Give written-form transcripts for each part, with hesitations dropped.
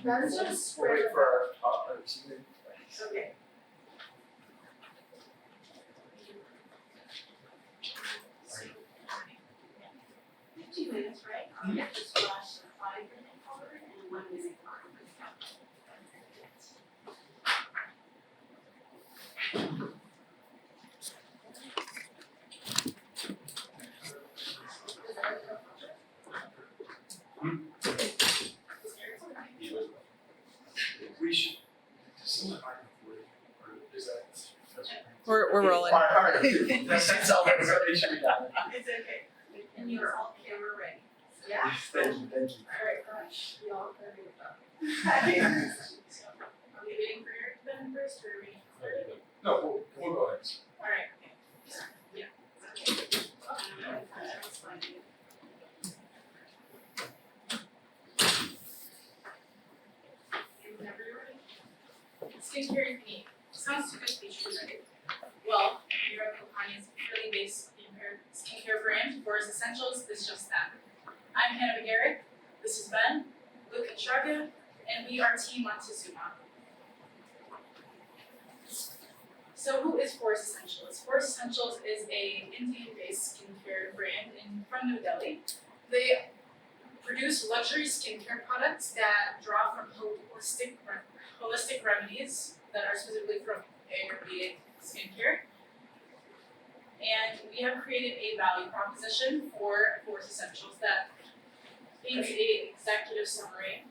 That's just We'll wait for our topics. Okay. Minutes, right? Yeah. Just flash the 5-minute color and 1-minute color. We should. We're rolling. Alright, that's all that should be done. It's okay. And you're all camera ready. Yeah. Thank you. Alright, gosh, we all ready to go. Are we waiting for Eric then first, or are we? No, we'll go ahead. Alright, okay. Yeah. Okay. That's fine. Whenever you're ready. Skincare and cleaning. Sounds too good to be true, right? Well, Miracle Clinic is a purely based skincare brand. For its essentials is just that. I'm Hannah McGarrett. This is Ben, Luke and Sharga, and we are Team MONTEZUMA. So who is Forest Essentials? Forest Essentials is a Indian-based skincare brand from New Delhi. They produce luxury skincare products that draw from holistic remedies that are specifically from Ayurvedic skincare. And we have created a value proposition for Forest Essentials that paints an executive summary.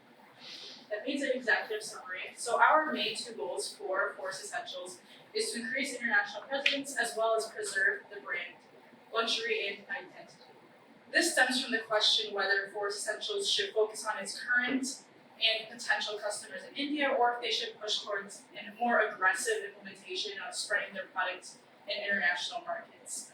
So our main two goals for Forest Essentials is to increase international presence as well as preserve the brand luxury and identity. This stems from the question whether Forest Essentials should focus on its current and potential customers in India, or if they should push towards a more aggressive implementation of spreading their products in international markets.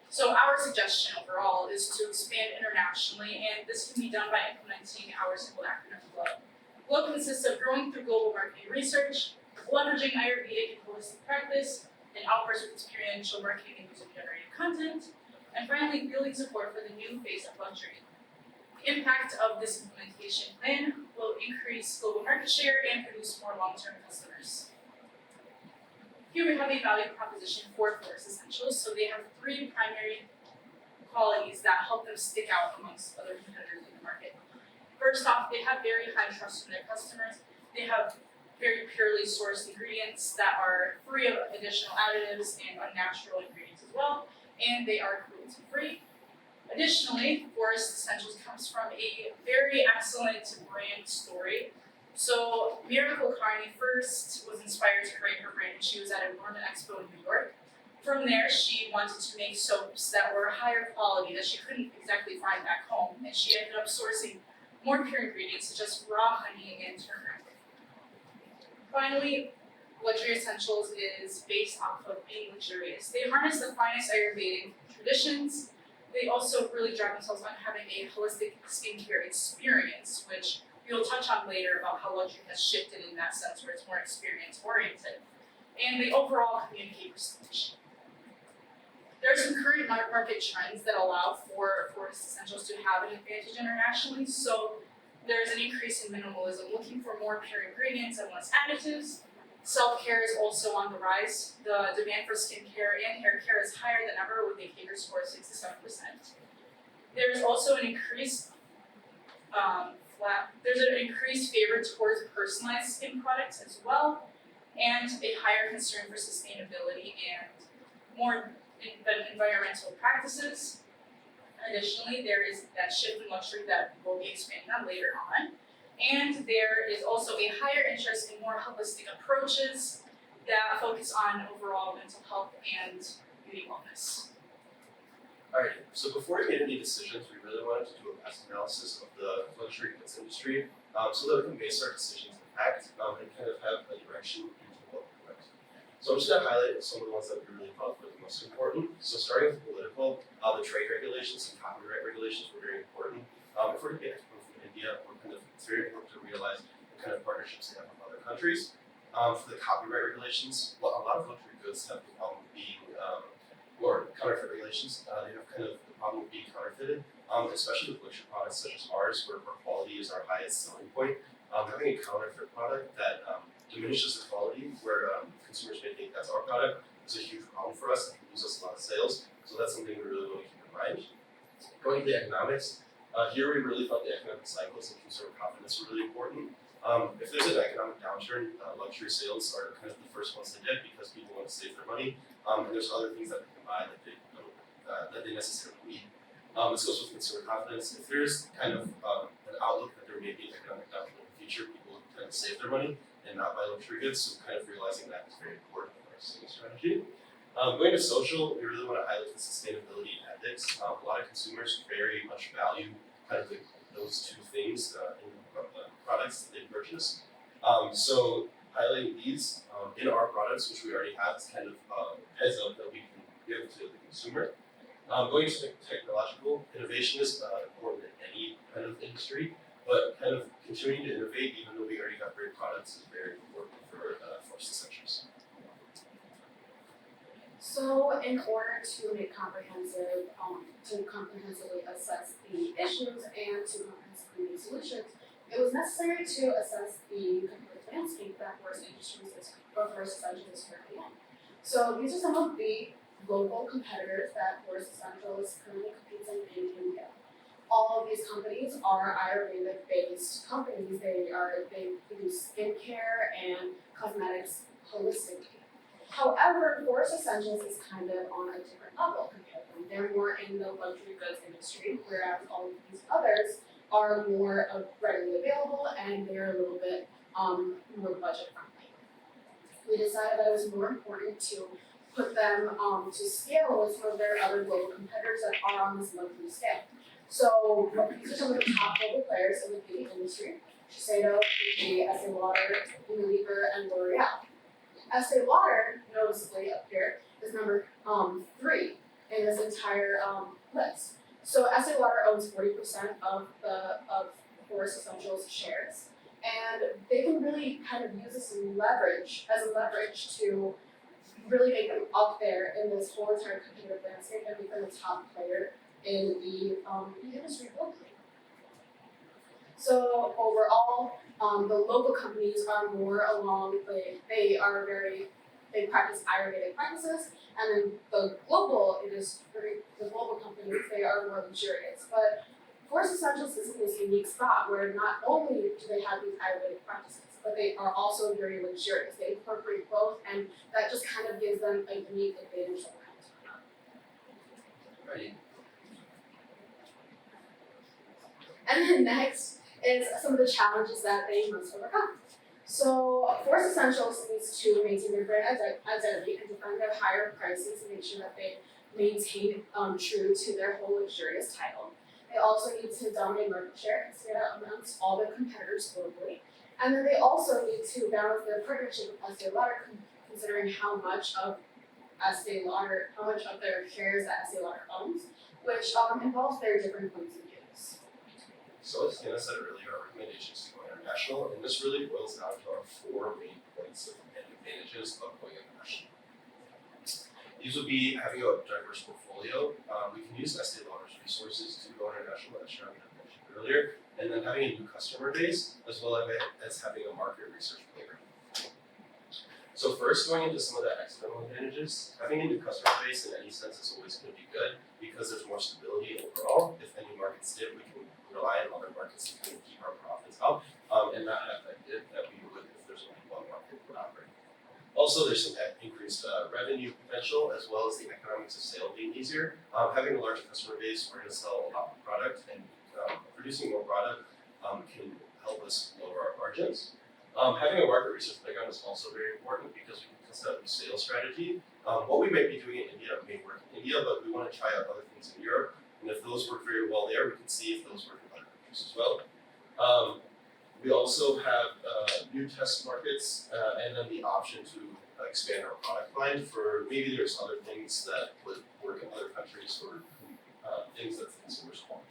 So our suggestion overall is to expand internationally, and this can be done by implementing our simple acronym GLOW. GLOW consists of growing through global marketing research, leveraging Ayurvedic and holistic practice, and outbursts with experiential marketing and user-generated content, and finally, building support for the new face of luxury. The impact of this implementation plan will increase global market share and produce more long-term customers. Here we have a value proposition for Forest Essentials. So they have 3 primary qualities that help them stick out amongst other competitors in the market. First off, they have very high trust from their customers. They have very purely sourced ingredients that are free of additional additives and unnatural ingredients as well, and they are cruelty-free. Additionally, Forest Essentials comes from a very excellent brand story. So Miracle Carney first was inspired to create her brand when she was at a Norman Expo in New York. From there, she wanted to make soaps that were higher quality that she couldn't exactly find back home, and she ended up sourcing more pure ingredients such as raw honey and turmeric. Finally, Luxury Essentials is based off of being luxurious. They harness the finest Ayurvedic traditions. They also really drive themselves on having a holistic skincare experience, which we'll touch on later about how luxury has shifted in that sense where it's more experience oriented. And they overall communicate prestige. There are some current market trends that allow for Forest Essentials to have an advantage internationally. So there's an increase in minimalism, looking for more pure ingredients and less additives. Self-care is also on the rise. The demand for skincare and hair care is higher than ever, with a CAGR score of 67%. There's also an increased favor towards personalized skin products as well, and a higher concern for sustainability and more environmental practices. Additionally, there is that shift in luxury that we'll be expanding on later on. And there is also a higher interest in more holistic approaches that focus on overall mental health and beauty wellness. Alright, so before we made any decisions, we really wanted to do a past analysis of the luxury goods industry so that we can base our decisions in fact and kind of have a direction into what we want. So I'm just going to highlight some of the ones that we really thought were the most important. So starting with political, the trade regulations and copyright regulations were very important. If we're going to get export from India, it's very important to realize the kind of partnerships they have with other countries. For the copyright regulations, a lot of luxury goods have the problem of being or counterfeit regulations. They have kind of the problem of being counterfeited, especially with luxury products such as ours, where quality is our highest selling point. Having a counterfeit product that diminishes the quality, where consumers may think that's our product, is a huge problem for us and can lose us a lot of sales. So that's something we really want to keep in mind. Going to the economics, here we really felt the economic cycles and consumer confidence were really important. If there's an economic downturn, luxury sales are kind of the first ones to dip because people want to save their money, and there's other things that they can buy that they don't, that they necessarily need. This goes with consumer confidence. If there's kind of an outlook that there may be an economic downturn in the future, people tend to save their money and not buy luxury goods. So kind of realizing that is very important in our saving strategy. Going to social, we really want to highlight the sustainability and ethics. A lot of consumers very much value kind of those two things in products that they purchase. So highlighting these in our products, which we already have, is kind of heads up that we can give to the consumer. Going to technological innovation is important in any kind of industry, but kind of continuing to innovate, even though we already got great products, is very important for Forest Essentials. So in order to make to comprehensively assess the issues and to comprehensively make solutions, it was necessary to assess the competitive landscape that Forest Essentials is currently in. So these are some of the global competitors that Forest Essentials currently competes in India. All of these companies are Ayurvedic-based companies. They produce skincare and cosmetics holistically. However, Forest Essentials is kind of on a different level compared to them. They're more in the luxury goods industry, whereas all of these others are more readily available and they're a little bit more budget friendly. We decided that it was more important to put them to scale with some of their other global competitors that are on this luxury scale. So these are some of the top global players in the beauty industry: Shiseido, P&G, Estee Lauder, Unilever, and L'Oreal. Estee Lauder, noticeably up here, is number 3 in this entire list. So Estee Lauder owns 40% of Forest Essentials shares, and they can really kind of use this as a leverage to really make them up there in this whole entire competitive landscape and become a top player in the industry globally. So overall, the local companies are more along they practice Ayurvedic practices, and then the global companies, they are more luxurious. But Forest Essentials is in this unique spot where not only do they have these Ayurvedic practices, but they are also very luxurious. They incorporate both, and that just kind of gives them a unique advantage that comes from them. Right. And then next is some of the challenges that they must overcome. So Forest Essentials needs to maintain their brand identity and defend their higher prices and make sure that they maintain true to their whole luxurious title. They also need to dominate market share and stand out amongst all their competitors globally. And then they also need to balance their partnership with Estee Lauder, considering how much of their shares that Estee Lauder owns, which involves their different points of views. So as Hannah said earlier, our recommendations to go international, and this really boils down to our 4 main points of advantages of going international. These would be having a diverse portfolio. We can use Estee Lauder's resources to go international, as Sharon had mentioned earlier, and then having a new customer base, as well as having a market research program. So first, going into some of the external advantages, having a new customer base in any sense is always going to be good because there's more stability overall. If any markets dip, we can rely on other markets to kind of keep our profits up and not have that dip that we would if there's only one market we're operating. Also, there's some increased revenue potential as well as the economics of sale being easier. Having a larger customer base, we're going to sell a lot more product, and producing more product can help us lower our margins. Having a market research background is also very important because we can test out a new sales strategy. What we might be doing in India may work in India, but we want to try out other things in Europe. And if those work very well there, we can see if those work in other countries as well. We also have new test markets and then the option to expand our product line for maybe there's other things that would work in other countries or things that consumers want.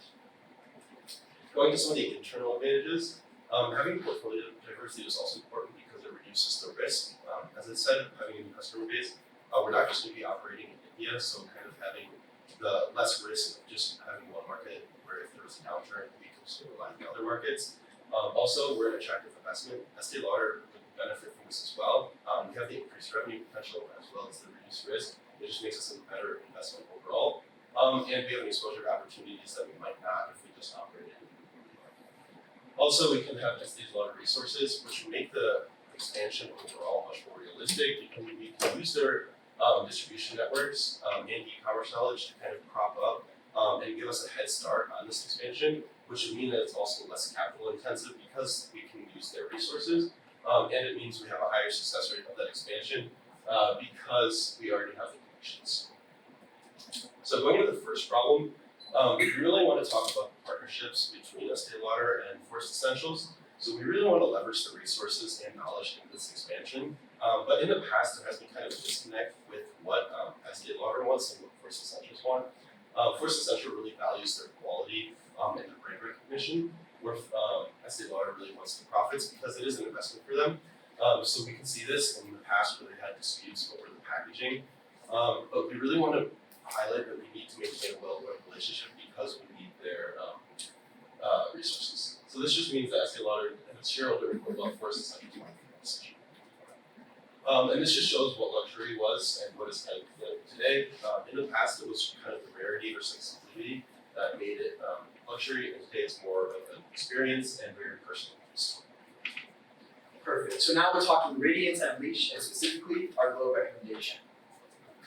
Going to some of the internal advantages, having portfolio diversity is also important because it reduces the risk. As I said, having a new customer base, we're not just going to be operating in media, so kind of having the less risk of just having one market where if there was a downturn, we could still rely on the other markets. Also, we're an attractive investment. Estee Lauder would benefit from this as well. We have the increased revenue potential as well as the reduced risk. It just makes us a better investment overall. And we have an exposure to opportunities that we might not if we just operated. Also, we can have Estee Lauder resources, which will make the expansion overall much more realistic. We can use their distribution networks and e-commerce knowledge to kind of prop up and give us a head start on this expansion, which would mean that it's also less capital intensive because we can use their resources. And it means we have a higher success rate of that expansion because we already have the connections. So going to the first problem, we really want to talk about the partnerships between Estee Lauder and Forest Essentials. So we really want to leverage the resources and knowledge in this expansion. But in the past, there has been kind of a disconnect with what Estee Lauder wants and what Forest Essentials want. Forest Essentials really values their quality and their brand recognition, where Estee Lauder really wants the profits because it is an investment for them. So we can see this in the past where they had disputes over the packaging. But we really want to highlight that we need to maintain a well-run relationship because we need their resources. So this just means that Estee Lauder and its shareholder will love Forest Essentials to make the decision. And this just shows what luxury was and what is kind of today. In the past, it was kind of the rarity versus exclusivity that made it luxury, and today it's more of an experience and very personal. Perfect. So now we're talking Radiance and Leash, and specifically our Glow recommendation.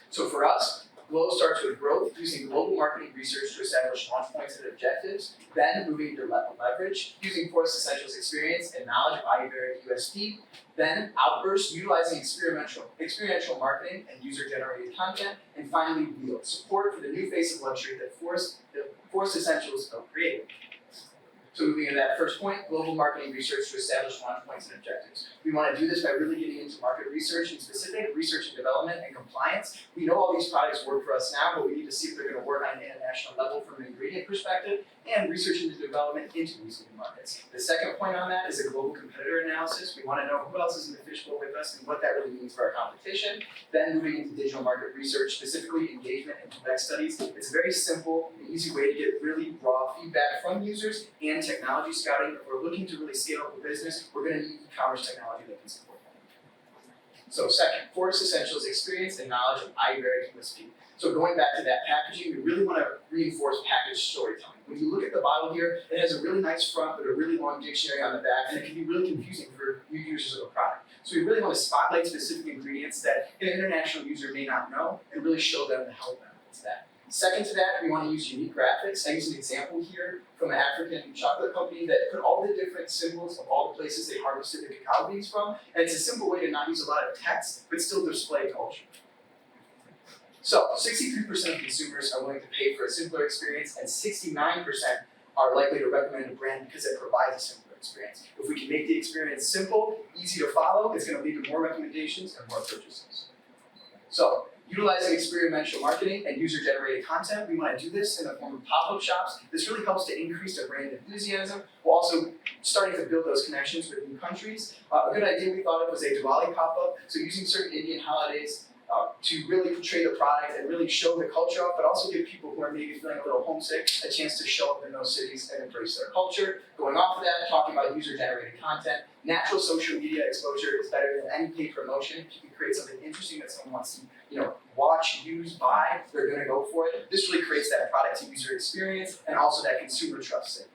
So for us, Glow starts with growth using global marketing research to establish launch points and objectives, then moving to leverage using Forest Essentials experience and knowledge of Ayurvedic USP, then outburst utilizing experiential marketing and user-generated content, and finally Wheel, support for the new face of luxury that Forest Essentials helped create. So moving to that first point, global marketing research to establish launch points and objectives. We want to do this by really getting into market research, and specific research and development and compliance. We know all these products work for us now, but we need to see if they're going to work on an international level from an ingredient perspective, and research into development into these new markets. The second point on that is a global competitor analysis. We want to know who else is in the fishbowl with us and what that really means for our competition. Then moving into digital market research, specifically engagement and UX studies. It's a very simple and easy way to get really raw feedback from users and technology scouting. If we're looking to really scale up a business, we're going to need e-commerce technology that can support that. So second, Forest Essentials experience and knowledge of Ayurvedic USP. So going back to that packaging, we really want to reinforce package storytelling. When you look at the bottle here, it has a really nice front but a really long dictionary on the back, and it can be really confusing for new users of a product. So we really want to spotlight specific ingredients that an international user may not know and really show them to help them with that. Second to that, we want to use unique graphics. I use an example here from an African chocolate company that put all the different symbols of all the places they harvested the cacao beans from, and it's a simple way to not use a lot of text, but still display culture. So, 63% of consumers are willing to pay for a simpler experience, and 69% are likely to recommend a brand because it provides a simpler experience. If we can make the experience simple, easy to follow, it's going to lead to more recommendations and more purchases. So, utilizing experiential marketing and user-generated content, we want to do this in the form of pop-up shops. This really helps to increase the brand enthusiasm while also starting to build those connections with new countries. A good idea we thought of was a Diwali pop-up, so using certain Indian holidays to really portray the product and really show the culture off, but also give people who are maybe feeling a little homesick a chance to show up in those cities and embrace their culture. Going off of that, talking about user-generated content, natural social media exposure is better than any paid promotion. If you can create something interesting that someone wants to, watch, use, buy, they're going to go for it. This really creates that product-to-user experience and also that consumer trust.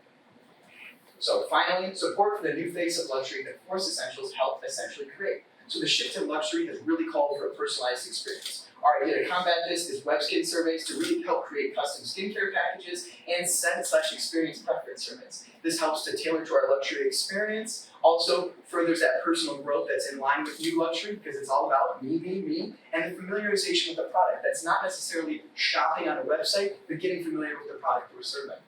So finally, support for the new face of luxury that Forest Essentials helped essentially create. So the shift in luxury has really called for a personalized experience. Our idea to combat this is web skin surveys to really help create custom skincare packages and scent/experience preference surveys. This helps to tailor to our luxury experience, also furthers that personal growth that's in line with new luxury because it's all about me being me, and the familiarization with the product. That's not necessarily shopping on a website, but getting familiar with the product we're serving.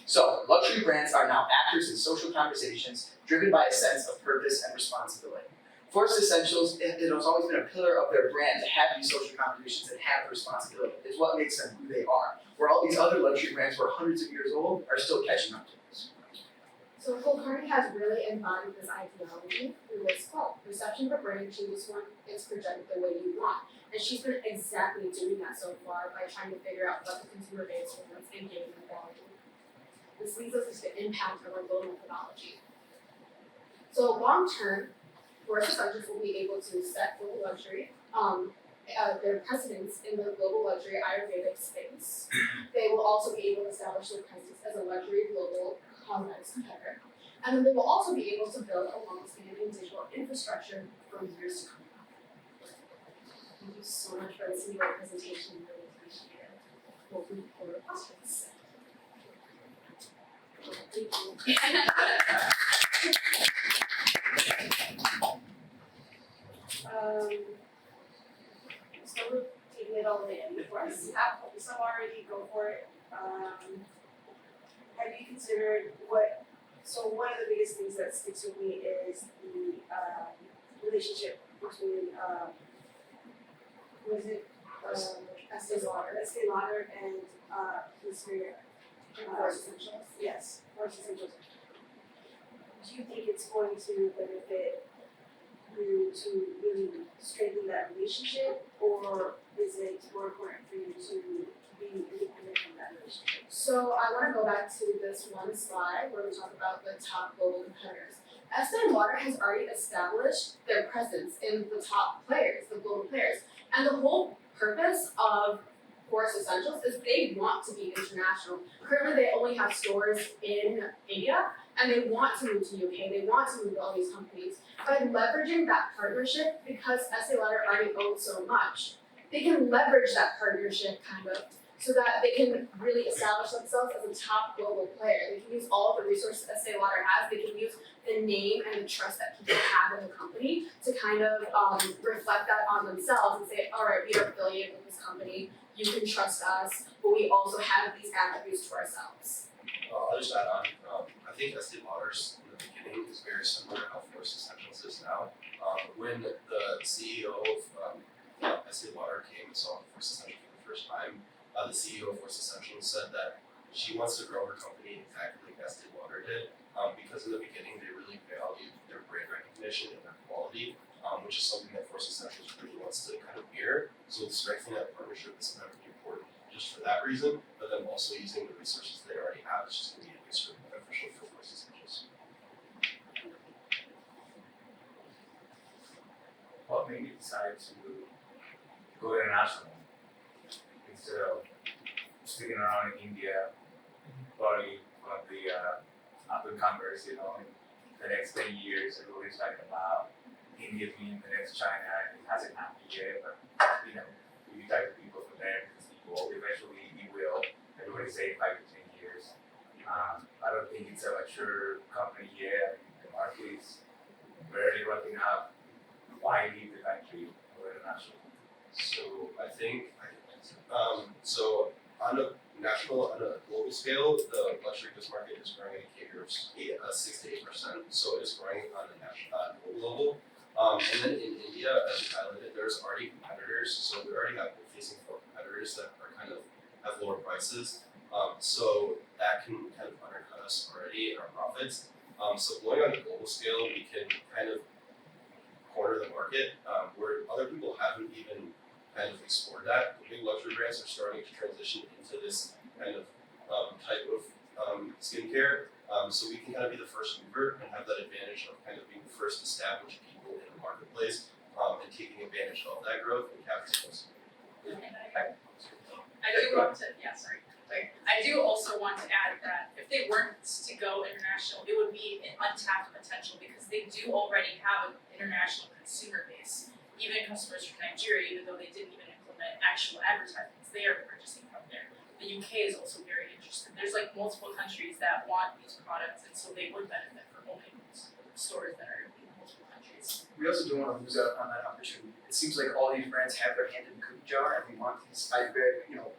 So, luxury brands are now actors in social conversations driven by a sense of purpose and responsibility. Forest Essentials, it has always been a pillar of their brand to have these social contributions and have responsibility. It's what makes them who they are. Where all these other luxury brands who are hundreds of years old are still catching up to this. So Kulkarni has really embodied this ideology through this quote, "Reception of a brand changes when it's projected the way you want." And she's been exactly doing that so far by trying to figure out what the consumer base wants and giving them value. This leads us to the impact of our goal methodology. So long term, Forest Essentials will be able to set global luxury, their precedence in the global luxury Ayurvedic space. They will also be able to establish their presence as a luxury global cosmetics competitor. And then they will also be able to build a long-standing digital infrastructure for years to come. Thank you so much for listening to our presentation. Really appreciate it. Open for questions. Thank you. So we're taking it all the way in, of course. Some already go for it. Have you considered so one of the biggest things that sticks with me is the relationship between, was it, Estee Lauder and, Mr. Forest Essentials. Yes, Forest Essentials. Do you think it's going to benefit you to really strengthen that relationship, or is it more important for you to be independent from that relationship? So I want to go back to this one slide where we talk about the top global competitors. Estee Lauder has already established their presence in the top players, the global players. And the whole purpose of Forest Essentials is they want to be international. Currently they only have stores in India and they want to move to UK, they want to move to all these companies. By leveraging that partnership, because Estee Lauder already owns so much, they can leverage that partnership kind of so that they can really establish themselves as a top global player. They can use all of the resources Estee Lauder has, they can use the name and the trust that people have in the company to kind of reflect that on themselves and say, all right, we are affiliated with this company, you can trust us, but we also have these attributes to ourselves. I'll just add on, I think Estee Lauder's in the beginning is very similar to how Forest Essentials is now. When the CEO of Estee Lauder came and saw Forest Essentials for the first time, the CEO of Forest Essentials said that she wants to grow her company exactly like Estee Lauder did, because in the beginning they really valued their brand recognition and their quality, which is something that Forest Essentials really wants to kind of mirror. So strengthening that partnership is incredibly important just for that reason, but then also using the resources they already have is just going to be extremely beneficial for Forest Essentials. What made you decide to go international instead of sticking around in India, probably one of the up and comers, in the next 10 years, everybody's talking about India being the next China, and it hasn't happened yet, but if you talk to people from there, people eventually it will. Everybody's saying 5 to 10 years. I don't think it's a mature company yet. The market is barely ramping up. Why leave the country or international? So I think, so on a global scale, the luxury goods market is growing at a CAGR of 6 to 8%. So it is growing on a national level. And then in India, as you highlighted, there's already competitors. So we already have facing 4 competitors that are kind of have lower prices. So that can kind of undercut us already in our profits. So going on a global scale, we can kind of corner the market where other people haven't even kind of explored that. The big luxury brands are starting to transition into this kind of type of skincare. So we can kind of be the first mover and have that advantage of kind of being the first established people in the marketplace and taking advantage of that growth and capturing those. I do also want to add that if they weren't to go international, it would be an untapped potential because they do already have an international consumer base. Even customers from Nigeria, even though they didn't even implement actual advertisements, they are purchasing from there. The UK is also very interested. There's like multiple countries that want these products, and so they would benefit from opening stores that are in multiple countries. We also don't want to lose out on that opportunity. It seems like all these brands have their hand in the cookie jar and they want these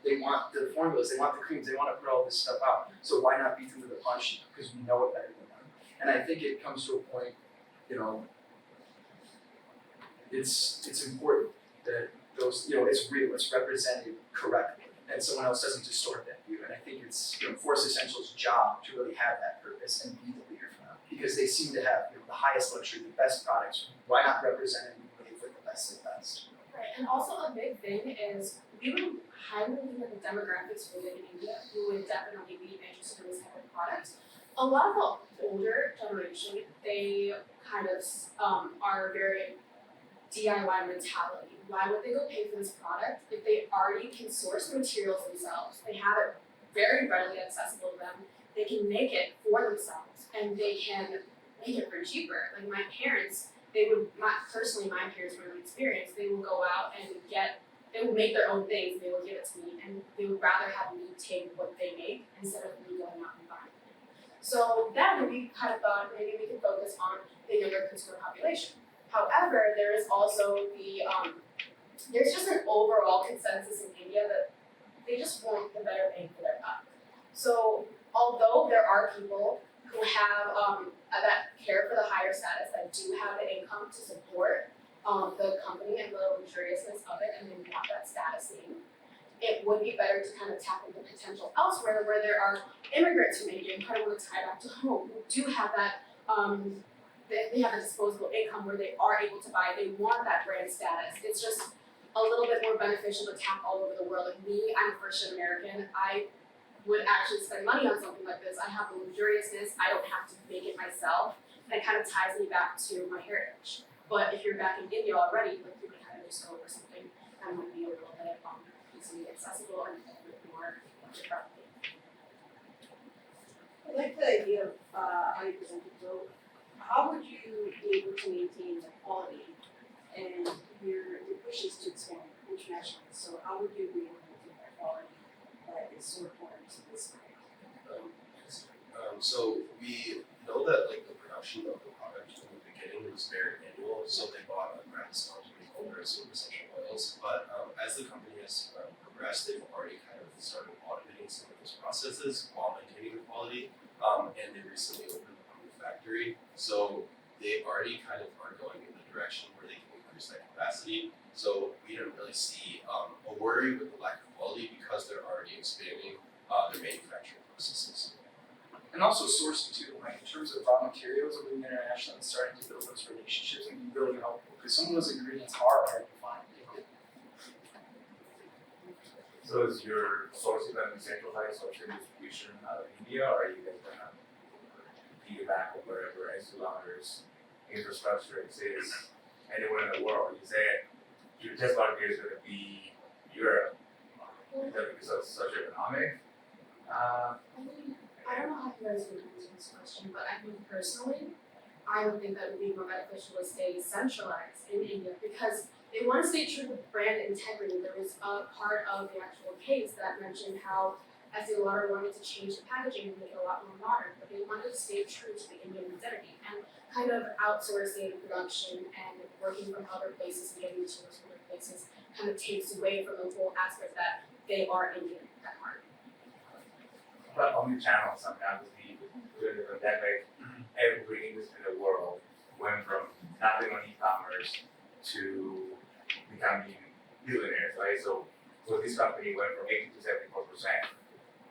they want the formulas, they want the creams, they want to put all this stuff out. So why not beat them to the punch because we know it better than them? And I think it comes to a point, it's important that those, it's real, it's represented correctly, and someone else doesn't distort that view. And I think it's Forest Essentials' job to really have that purpose and be the leader for because they seem to have the highest luxury, the best products. Why not represent and live with the best of the best? Right, and also a big thing is we would highly look at the demographics we live in India who would definitely be interested in this type of product. A lot of the older generation, they kind of are very DIY mentality. Why would they go pay for this product if they already can source the materials themselves? They have it very readily accessible to them. They can make it for themselves and they can make it for cheaper. Like my parents, my parents were an experience, they will go out and they will make their own things, they will give it to me, and they would rather have me take what they make instead of me going out and buying it. So then we kind of thought maybe we could focus on the younger consumer population. However, there is also there's just an overall consensus in India that they just want the better bang for their buck. So although there are people who have that care for the higher status, that do have the income to support the company and the luxuriousness of it, and they want that status name, it would be better to kind of tap into potential elsewhere where there are immigrants from India who kind of want to tie back to home, who do have that they have a disposable income where they are able to buy, they want that brand status. It's just a little bit more beneficial to tap all over the world. Like me, I'm a first-gen American. I would actually spend money on something like this. I have the luxuriousness, I don't have to make it myself. And it kind of ties me back to my heritage. But if you're back in India already, like you can kind of just go over something that might be a little bit easily accessible and a bit more friendly. I like the idea of how you presented. So, how would you be able to maintain the quality and your push is to expand internationally? So, how would you be able to maintain that quality that is so important to this brand? So we know that like the production of the product from the beginning was very manual, so they bought a brand sponsoring folders with essential oils. But as the company has progressed, they've already kind of started automating some of those processes while maintaining the quality. And they recently opened a new factory, so they already kind of are going in the direction where they can increase that capacity. So we don't really see a worry with the lack of quality because they're already expanding their manufacturing processes. And also sourcing too, like in terms of raw materials, moving international and starting to build those relationships can be really helpful because some of those ingredients are hard to find. So is your sourcing and centralized sourcing distribution out of India, or are you guys gonna piggyback with wherever Estee infrastructure exists anywhere in the world? You say your test market is gonna be Europe. Is that because of socioeconomic? I don't know how you guys would answer this question, but I think personally, I would think that it would be more beneficial to stay centralized in India because they want to stay true to brand integrity. There was a part of the actual case that mentioned how Estee Lauder wanted to change the packaging and make it a lot more modern, but they wanted to stay true to the Indian identity and kind of outsourcing production and working from other places and getting materials from other places kind of takes away from the whole aspect that they are Indian at heart. But omnichannel somehow during the pandemic, every industry in the world went from nothing on e-commerce to becoming billionaires, right? So this company went from 80 to 74%.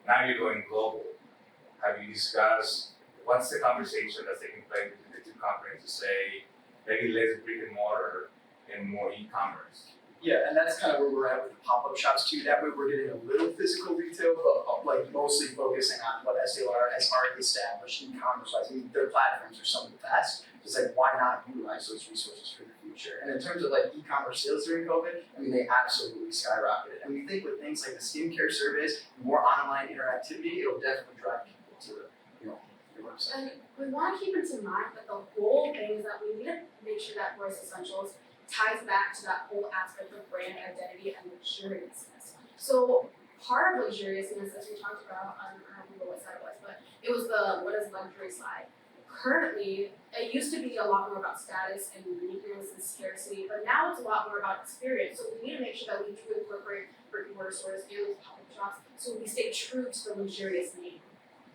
Now you're going global. Have you discussed what's the conversation that's taking place between the two companies to say maybe less brick and mortar and more e-commerce? Yeah, and that's kind of where we're at with the pop-up shops too. That way we're getting a little physical retail, but like mostly focusing on what Estee Lauder has already established e-commerce-wise. I mean, their platforms are some of the best. It's like, why not utilize those resources for the future? And in terms of like e-commerce sales during COVID, I mean, they absolutely skyrocketed. And we think with things like the skincare service, more online interactivity, it'll definitely drive people to the, your website. And we want to keep it in mind that the whole thing is that we need to make sure that Royce Essentials ties back to that whole aspect of brand identity and luxuriousness. So part of luxuriousness, as we talked about, I don't remember what slide it was, but it was the what is luxury slide. Currently, it used to be a lot more about status and uniqueness and scarcity, but now it's a lot more about experience. So we need to make sure that we do incorporate brick and mortar stores and those pop-up shops so we stay true to the luxurious name.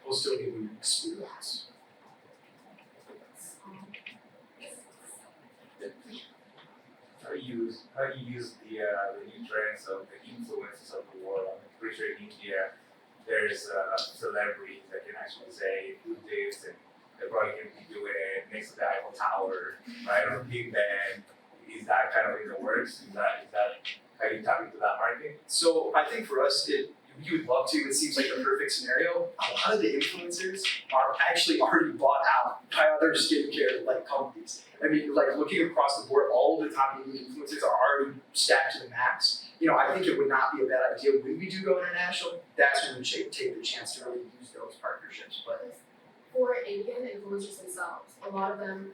We'll still give you experience. How do you use the new trends of the influences of the world? I'm pretty sure in India there's celebrities that can actually say do this and the probably can be doing it next to the Eiffel Tower, right, or Big Ben. Is that kind of in the works? Is that how you tap into that market? So I think for us, you would love to. It seems like the perfect scenario. A lot of the influencers are actually already bought out by other skincare like companies. I mean, like looking across the board, all of the top influencers are already stacked to the max. I think it would not be a bad idea when we do go international. That's when we should take the chance to really use those partnerships. But For Indian influencers themselves, a lot of the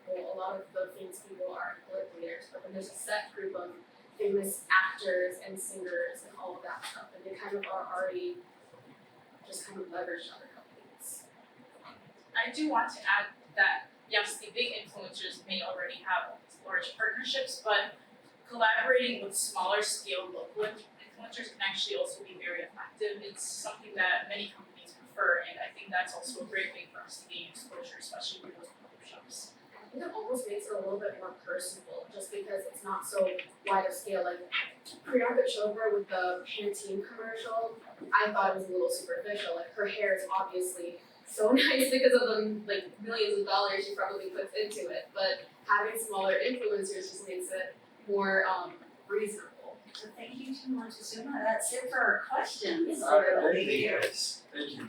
famous people are political leaders, but then there's a set group of famous actors and singers and all of that stuff, and they kind of are already just kind of leveraged other companies. I do want to add that yes, the big influencers may already have large partnerships, but collaborating with smaller scale local influencers can actually also be very effective. It's something that many companies prefer, and I think that's also a great way for us to gain exposure, especially with those partnerships. I think it almost makes it a little bit more personable, just because it's not so wide of scale. Like Priyanka Chopra with the Pantene commercial, I thought it was a little superficial. Like her hair is obviously so nice because of the like millions of dollars she probably puts into it, but having smaller influencers just makes it more reasonable. So thank you to Montezuma. That's it for our questions. All right, thank you guys. Thank you.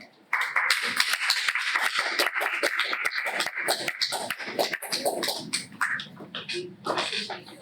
We should make